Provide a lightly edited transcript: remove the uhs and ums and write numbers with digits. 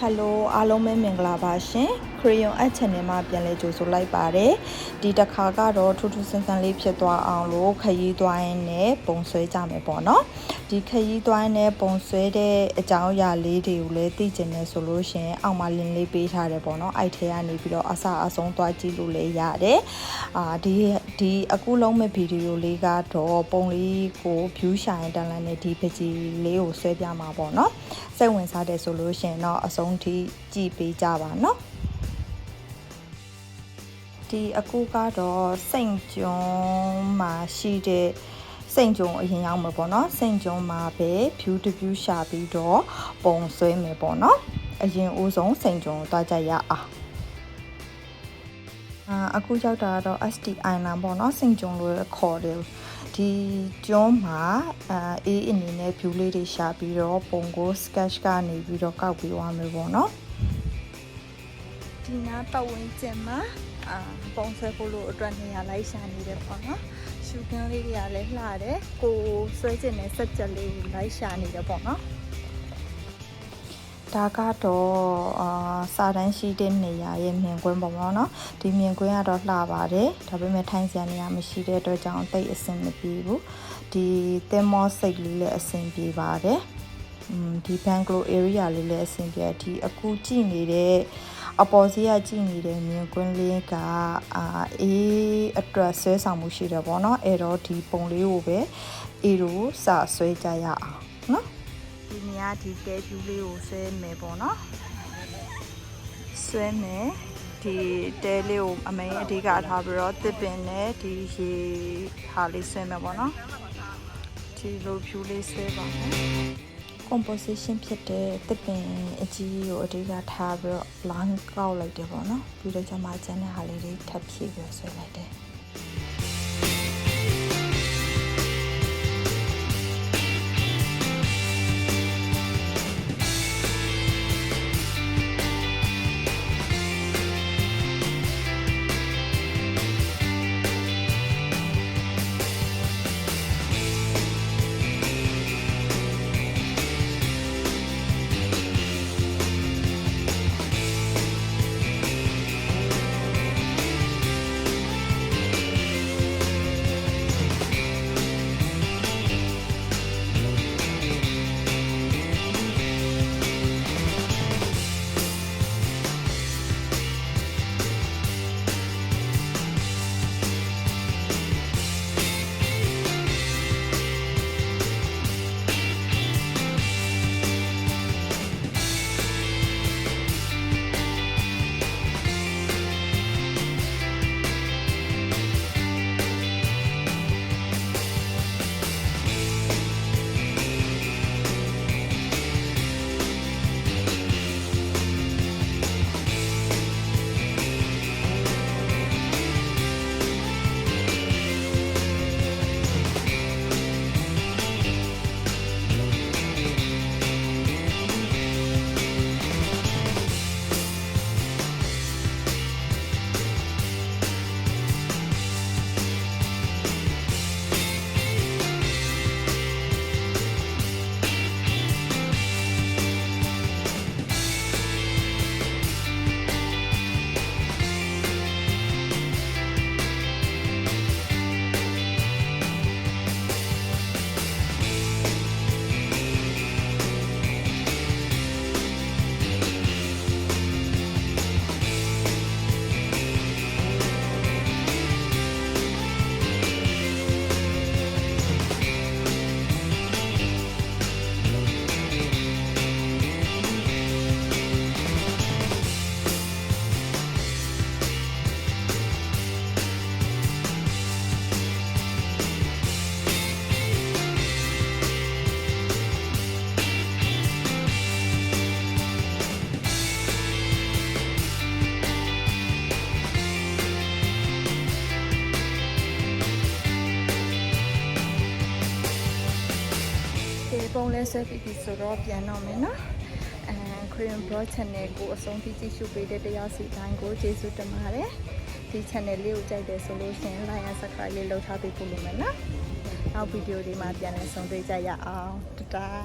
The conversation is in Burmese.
Hello အားလုံးပဲမင်္ဂလာပါရှင် Crayon app channel မှာပြန်လည်ကြိုဆိုလိုက်ပါတယ်ဒီတစ်ခါကတော့ထူးထူးဆန်းဆန်းလေးဖြစ်သွားအောင်လို့ခရီးသွားရင်းနဲ့ပုံဆွဲကြမယ်ပေါ့နော်ဒီခရီးသွားရင်းနဲ့ပုံဆွဲတဲ့အကြောင်းအရာလေးတွေကိုလည်းသိကျင်နေဆိုလို့ရှင်အောက်မှာ link လေးပေးထားတယ်ပေါ့နော်အဲ့ထဲကနေပြီးတော့အစအဆုံးသွားကြည့်လို့လည်းရတယ်ဒီအခုလုံးမဲ့ဗီဒီယိုလေးကတော့ပုံလေးကို view ရှာရင်တန်းလန်းနဲ့ဒီပကြီးလေးကိုဆွဲပြမှာပေါ့နော်စိတ်ဝင်စားတယ်ဆိုလို့ရှင်တော့အဆုံးထိကြည့်ပေးကြပါနော်ဒီအခုကတော့စိန်ကျုံမှာရှိတဲ့စိန်ကျုံအရင်ရောက်မှာပေါ့နော်စိန်ကျုံမှာပဲ view to view ရှာပြီးတော့ပုံဆွဲမယ်ပေါ့နော်အရင်ဦးဆုံးစိန်ကျုံကိုသွားကြရအောင်အခုရောက်တာတော့ SD Island ပေါ့နော်စိန်ကျုံလို့ခေါ်တယ်ဒီကျွန်းမှာအေးအနေနဲ့ view လေးတွေရှာပြီးတော့ပုံကို sketch ကနေပြီးတော့ကောက်ပြီးသွားမယ်ပေါ့နော်ဒီနားပတ်ဝန်းကျင်မှာပုံဆွဲဖို့လို့အတွက်နေရာလိုက်ရှာနေတယ်ပေါ့နော်ရှူကန်းလေးတွေကလည်းလှတယ်ကိုဆွဲကျင်တဲ့စက်ချက်လေးကိုလိုက်ရှာနေတယ်ပေါ့နော်ဒါကတော့စာတန်းရှိတဲ့နေရာရဲ့မြင်ကွင်းပေါ့နော်ဒီမြင်ကွင်းကတော့လှပါတယ်ဒါပေမဲ့ထိုင်စရာနေရာမရှိတဲ့အတွက်ကြောင့်တိတ်အဆင်မပြေဘူးဒီသင်မောစိတ်လေးလည်းအဆင်ပြေပါတယ်ဒီ Banglo area လေးလည်းအဆင်ပြေဒီအခုကြည့်နေတဲ့အပေါ်စီးကကြည့်နေတဲ့မြင်ကွင်းလေးကအေးအတွက်ဆွဲဆောင်မှုရှိတယ်ပေါ့နော်အဲ့တော့ဒီပုံလေးကိုပဲအေးတို့စဆွဲကြရအောင်နော်ဒီနေရာဒီတဲပြူးလေးကိုဆွဲမယ်ပေါ့နော်ဆွဲမယ်ဒီတဲလေးကိုအမေအဓိကထားပြီးတော့တစ်ပင်နဲ့ဒီရေဟာလေးဆွဲမယ်ပေါ့နော်ဒီလိုဖြူလေးဆွဲပါမယ်composition ဖြစ်တဲ့တစ်ပင်အကြီးကိုအဓိကထားပြီးတော့ line ကောက်လိုက်တယ်ပေါ့နော်ပြီးတော့ကျမှကျန်တဲ့ဟာလေးတွေထပ်ဖြည့်ပြီးဆွဲလိုက်တယ်ပုံလဲဆွဲပြီးဆိုတော့ပြန်တော့မယ်နော်Crayon Blog channel ကိုအဆုံးထိကြည့်ရှုပေးတဲ့တရားစီတိုင်းကိုကျေးဇူးတင်ပါတယ်ဒီ channel လေးကိုကြိုက်တယ်ဆိုလို့ရှင် like and subscribe လေးလုပ်ထားပေးဖို့လိုမယ်နော်နောက်ဗီဒီယိုတွေမှာပြန်လည်ဆုံတွေ့ကြရအောင်တတား